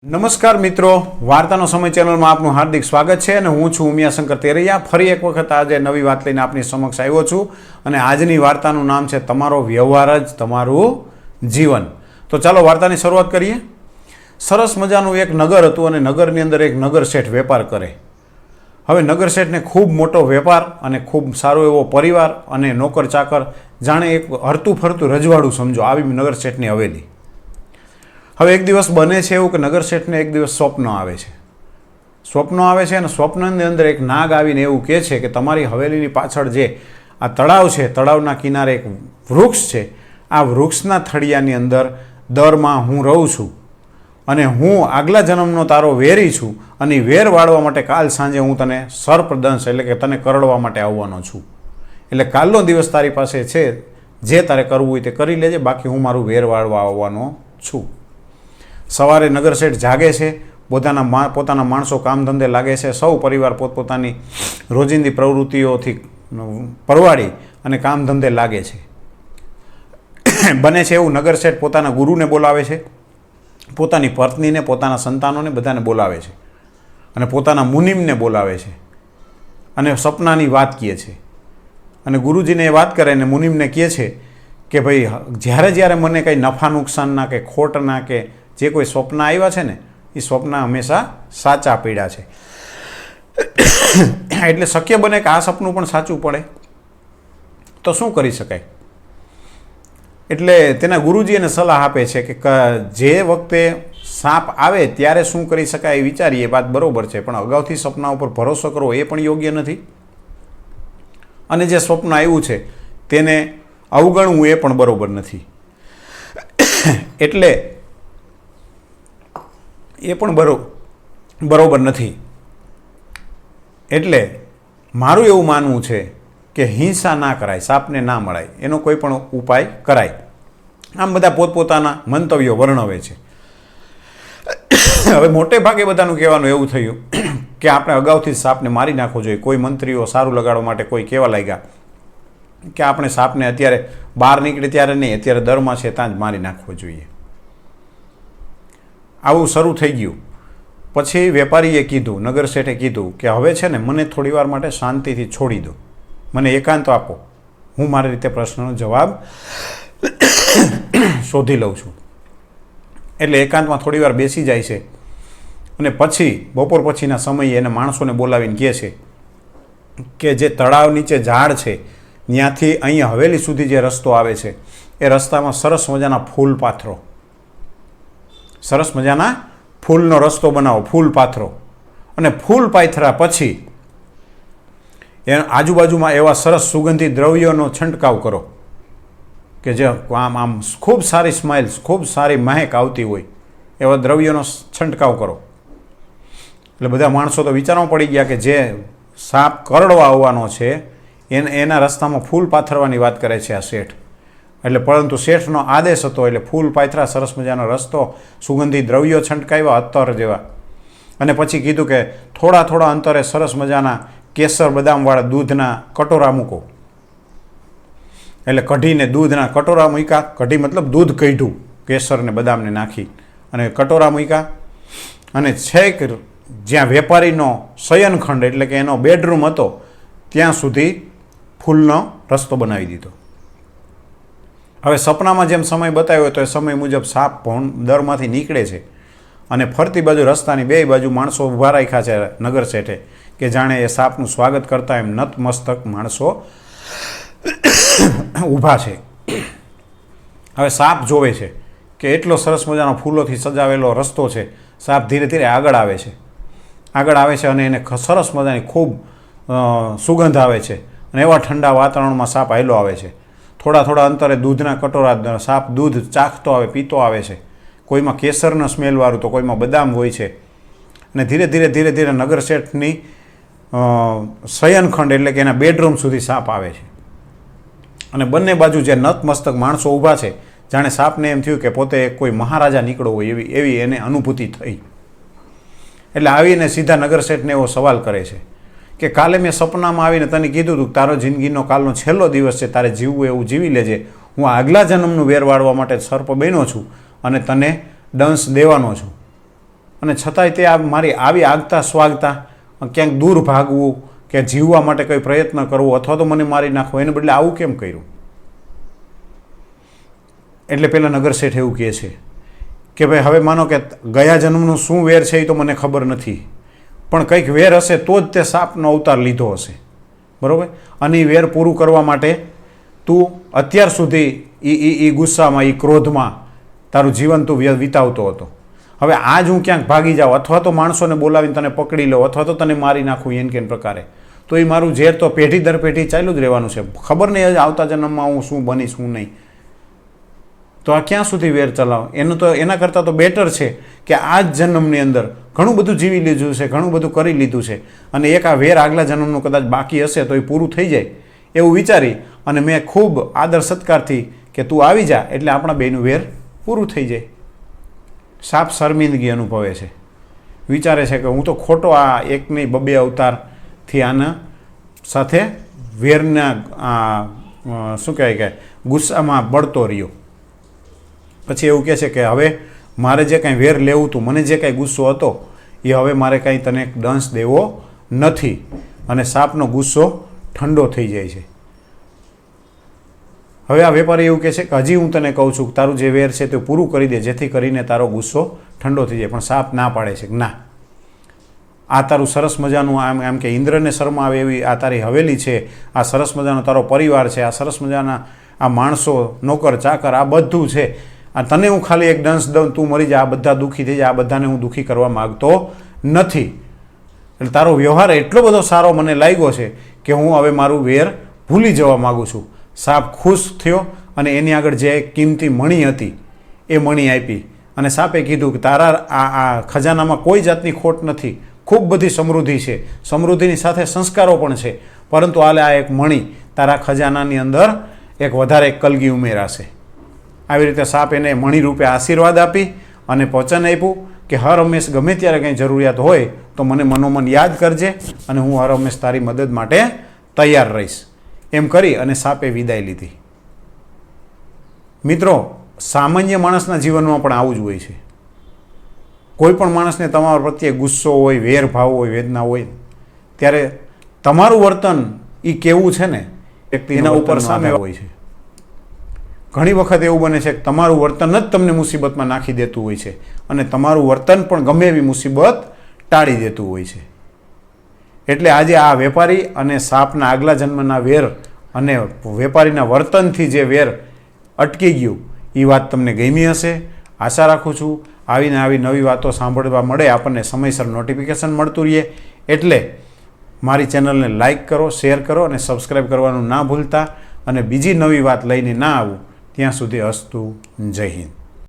નમસ્કાર મિત્રો, વાર્તાનો સમય ચેનલમાં આપનું હાર્દિક સ્વાગત છે અને હું છું ઉમિયાશંકર તેરૈયા. ફરી એક વખત આજે નવી વાત લઈને આપની સમક્ષ આવ્યો છું અને આજની વાર્તાનું નામ છે તમારો વ્યવહાર જ તમારું જીવન. તો ચાલો વાર્તાની શરૂઆત કરીએ. સરસ મજાનું એક નગર હતું અને નગરની અંદર એક નગર શેઠ વેપાર કરે. હવે નગર શેઠને ખૂબ મોટો વેપાર અને ખૂબ સારો એવો પરિવાર અને નોકર ચાકર, જાણે એક હરતું ફરતું રજવાડું સમજો, આવી નગર શેઠની હવેલી. હવે એક દિવસ બને છે એવું કે નગર શેઠને એક દિવસ સ્વપ્ન આવે છે અને સ્વપ્નની અંદર એક નાગ આવીને એવું કહે છે કે તમારી હવેલીની પાછળ જે આ તળાવ છે, તળાવના કિનારે એક વૃક્ષ છે, આ વૃક્ષના થળિયાની અંદર દરમાં હું રહું છું અને હું આગલા જન્મનો તારો વેરી છું અને વેર વાળવા માટે કાલ સાંજે હું તને સર્પદંશ એટલે કે તને કરડવા માટે આવવાનો છું. એટલે કાલનો દિવસ તારી પાસે છે, જે તારે કરવું હોય તે કરી લેજે, બાકી હું મારું વેર વાળવા આવવાનો છું. સવારે નગર શેઠ જાગે છે, પોતાના માણસો કામ ધંધે લાગે છે, સૌ પરિવાર પોતપોતાની રોજિંદી પ્રવૃત્તિઓથી પરવાડી અને કામ ધંધે લાગે છે. બને છે એવું નગર શેઠ પોતાના ગુરુને બોલાવે છે, પોતાની પત્નીને, પોતાના સંતાનોને બધાને બોલાવે છે અને પોતાના મુનિમને બોલાવે છે અને સપનાની વાત કહે છે. અને ગુરુજીને એ વાત કરે અને મુનિમને કહે છે કે ભાઈ, જ્યારે મને કંઈ નફા નુકસાનના કે ખોટના કે જે કોઈ સ્વપ્ન આવ્યા છે ને, એ સ્વપ્ન હંમેશા સાચા પડ્યા છે. એટલે શક્ય બને કે આ સપનું પણ સાચું પડે તો શું કરી શકાય? એટલે તેના ગુરુજી એને સલાહ આપે છે કે જે વખતે સાપ આવે ત્યારે શું કરી શકાય એ વિચારીએ, વાત બરાબર છે, પણ અગાઉથી સપના ઉપર ભરોસો કરવો એ પણ યોગ્ય નથી અને જે સ્વપ્ન આવ્યું છે તેને અવગણવું એ પણ બરાબર નથી. એટલે એ પણ બરોબર નથી. એટલે મારું એવું માનવું છે કે હિંસા ના કરાય, સાપને ના મળાય, એનો કોઈ પણ ઉપાય કરાય. આમ બધા પોતપોતાના મંતવ્યો વર્ણવે છે. હવે મોટે ભાગે બધાનું કહેવાનું એવું થયું કે આપણે અગાઉથી સાપને મારી નાખવો જોઈએ. કોઈ મંત્રીઓ સારું લગાડવા માટે કોઈ કહેવા લાગ્યા કે આપણે સાપને અત્યારે બહાર નીકળે ત્યારે નહીં, અત્યારે દરમાં છે ત્યાં જ મારી નાખવો જોઈએ. આવું શરૂ થઈ ગયું. પછી વેપારીએ કીધું, નગર શેઠે કીધું કે હવે છે ને મને થોડી વાર માટે શાંતિથી છોડી દો, મને એકાંત આપો, હું મારી રીતે પ્રશ્નનો જવાબ શોધી લઉં છું. એટલે એકાંતમાં થોડી વાર બેસી જાય છે અને પછી બપોર પછીના સમયે એને માણસોને બોલાવીને કહે છે કે જે તળાવ નીચે ઝાડ છે ત્યાંથી અહીંયા હવેલી સુધી જે રસ્તો આવે છે એ રસ્તામાં સરસ મજાના ફૂલ પાથરો, સરસ મજાના ફૂલનો રસ્તો બનાવો, ફૂલ પાથરો અને ફૂલ પાથરા પછી આજુબાજુમાં એવા સરસ સુગંધી દ્રવ્યોનો છંટકાવ કરો કે જે આમ ખૂબ સારી સ્માઇલ્સ, ખૂબ સારી મહેક આવતી હોય એવા દ્રવ્યોનો છંટકાવ કરો. એટલે બધા માણસો તો વિચારવા પડી ગયા કે જે સાપ કરડવા આવવાનો છે એના રસ્તામાં ફૂલ પાથરવાની વાત કરે છે આ શેઠ. એટલે પરંતુ શેઠનો આદેશ હતો એટલે ફૂલ પાથરા, સરસ મજાનો રસ્તો, સુગંધી દ્રવ્યો છંટકાવ્યા અત્તર જેવા. અને પછી કીધું કે થોડા અંતરે સરસ મજાના કેસર બદામવાળા દૂધના કટોરા મૂકો. એટલે કઢીને દૂધના કટોરા મૂક્યા, કઢી મતલબ દૂધ કાઢ્યું, કેસર ને બદામને નાખી અને કટોરા મૂક્યા અને છેક જ્યાં વેપારીનો શયનખંડ એટલે કે એનો બેડરૂમ હતો ત્યાં સુધી ફૂલનો રસ્તો બનાવી દીધો. હવે સપનામાં જેમ સમય બતાવ્યો તો એ સમય મુજબ સાપ દરમાંથી નીકળે છે અને ફરતી બાજુ રસ્તાની બે બાજુ માણસો ઊભા રાખ્યા છે નગર શેઠે કે જાણે એ સાપનું સ્વાગત કરતા એમ નતમસ્તક માણસો ઊભા છે. હવે સાપ જોવે છે કે એટલો સરસ મજાનો ફૂલોથી સજાવેલો રસ્તો છે. સાપ ધીરે ધીરે આગળ આવે છે અને એને સરસ મજાની ખૂબ સુગંધ આવે છે અને એવા ઠંડા વાતાવરણમાં સાપ હાલ્યો આવે છે. થોડા અંતરે દૂધના કટોરા, સાપ દૂધ ચાખતો આવે, પીતો આવે છે. કોઈમાં કેસરનો સ્મેલવાળું તો કોઈમાં બદામ હોય છે. અને ધીરે ધીરે નગર શેઠની શયનખંડ એટલે કે એના બેડરૂમ સુધી સાપ આવે છે. અને બંને બાજુ જે નતમસ્તક માણસો ઊભા છે, જાણે સાપને એમ થયું કે પોતે કોઈ મહારાજા નીકળો હોય એવી એને અનુભૂતિ થઈ. એટલે આવીને સીધા નગર શેઠને એવો સવાલ કરે છે કે કાલે મેં સપનામાં આવીને તને કીધું હતું તારો જિંદગીનો કાલનો છેલ્લો દિવસ છે, તારે જીવવું એવું જીવી લેજે, હું આગલા જન્મનું વેર વાળવા માટે સર્પ બન્યો છું અને તને દંશ દેવાનો છું. અને છતાંય તે મારી આવી આગતા સ્વાગતા ક્યાંક દૂર ભાગવું કે જીવવા માટે કંઈ પ્રયત્ન કરવો અથવા તો મને મારી નાખવો, એને બદલે આવું કેમ કર્યું? એટલે પેલા નગર શેઠ એવું કહે છે કે ભાઈ હવે માનો કે ગયા જન્મનું શું વેર છે એ તો મને ખબર નથી, પણ કંઈક વેર હશે તો જ તે સાપનો અવતાર લીધો હશે, બરાબર? અને એ વેર પૂરું કરવા માટે તું અત્યાર સુધી એ ગુસ્સામાં, એ ક્રોધમાં તારું જીવન તું વિતાવતો હતો. હવે આજ હું ક્યાંક ભાગી જાઉં અથવા તો માણસોને બોલાવીને તને પકડી લઉં અથવા તો તને મારી નાખું એન કેન પ્રકારે, તો એ મારું ઝેર તો પેઢી દર પેઢી ચાલ્યું જ રહેવાનું છે. ખબર નહીં આવતા જન્મમાં હું શું બનીશ શું નહીં. તો આ ક્યાં સુધી વેર ચલાવ? એના કરતાં તો બેટર છે કે આ જ જન્મની અંદર ઘણું બધું જીવી લીધું છે, ઘણું બધું કરી લીધું છે, અને એક આ વેર આગલા જન્મનું કદાચ બાકી હશે તો એ પૂરું થઈ જાય એવું વિચારી અને મેં ખૂબ આદર સત્કારથી કે તું આવી જા એટલે આપણા બેનું વેર પૂરું થઈ જાય. સાપ શર્મિંદગી અનુભવે છે, વિચારે છે કે હું તો ખોટો આ એક નહીં બબે અવતારથી આના સાથે વેરના શું કહેવાય કે ગુસ્સામાં બળતો રહ્યો. પછી એવું કહે છે કે હવે મારે જે કાંઈ વેર લેવું હતું, મને જે કાંઈ ગુસ્સો હતો એ હવે મારે કાંઈ તને દંશ દેવો નથી. અને સાપનો ગુસ્સો ઠંડો થઈ જાય છે. હવે આ વેપારી એવું કહે છે કે હજી હું તને કહું છું કે તારું જે વેર છે તે પૂરું કરી દે જેથી કરીને તારો ગુસ્સો ઠંડો થઈ જાય. પણ સાપ ના પાડે છે કે ના, આ તારું સરસ મજાનું આમ કે ઇન્દ્રને શરમ આવે એવી આ તારી હવેલી છે, આ સરસ મજાનો તારો પરિવાર છે, આ સરસ મજાના આ માણસો નોકર ચાકર આ બધું છે, આ તને હું ખાલી એક દંશ દઉં તું મરી જા, આ બધા દુઃખી થઈ જાય, આ બધાને હું દુઃખી કરવા માગતો નથી. એટલે તારો વ્યવહાર એટલો બધો સારો મને લાગ્યો છે કે હું હવે મારું વેર ભૂલી જવા માગું છું. સાપ ખુશ થયો અને એની આગળ જે કિંમતી મણી હતી એ મણી આપી અને સાપે કીધું કે તારા આ ખજાનામાં કોઈ જાતની ખોટ નથી, ખૂબ બધી સમૃદ્ધિ છે, સમૃદ્ધિની સાથે સંસ્કારો પણ છે, પરંતુ આલે આ એક મણી તારા ખજાનાની અંદર એક વધારે એક કલગી ઉમેરાશે. આવી રીતે સાપ એને મણી રૂપે આશીર્વાદ આપી અને વચન આપ્યું કે હર હંમેશ ગમે ત્યારે કંઈ જરૂરિયાત હોય તો મને મનોમન યાદ કરજે અને હું હર હંમેશ તારી મદદ માટે તૈયાર રહીશ. એમ કરી અને સાપે વિદાય લીધી. મિત્રો, સામાન્ય માણસના જીવનમાં પણ આવું જ હોય છે. કોઈ પણ માણસને તમારા પ્રત્યે ગુસ્સો હોય, વેરભાવ હોય, વેદના હોય, ત્યારે તમારું વર્તન એ કેવું છે ને એના ઉપર સામે હોય છે. ઘણી વખત એવું બને છે કે તમારું વર્તન જ તમને મુસીબતમાં નાખી દેતું હોય છે અને તમારું વર્તન પણ ગમે એવી મુસીબત ટાળી દેતું હોય છે. એટલે આજે આ વેપારી અને સાપના આગલા જન્મના વેર અને વેપારીના વર્તનથી જે વેર અટકી ગયું એ વાત તમને ગમી હશે. આશા રાખું છું આવીને આવી નવી વાતો સાંભળવા મળે, આપણને સમયસર નોટિફિકેશન મળતું રહે. એટલે મારી ચેનલને લાઇક કરો, શેર કરો અને સબસ્ક્રાઈબ કરવાનું ના ભૂલતા. અને બીજી નવી વાત લઈને ના આવું ત્યાં સુધી અસ્તુ. જય હિન્દ.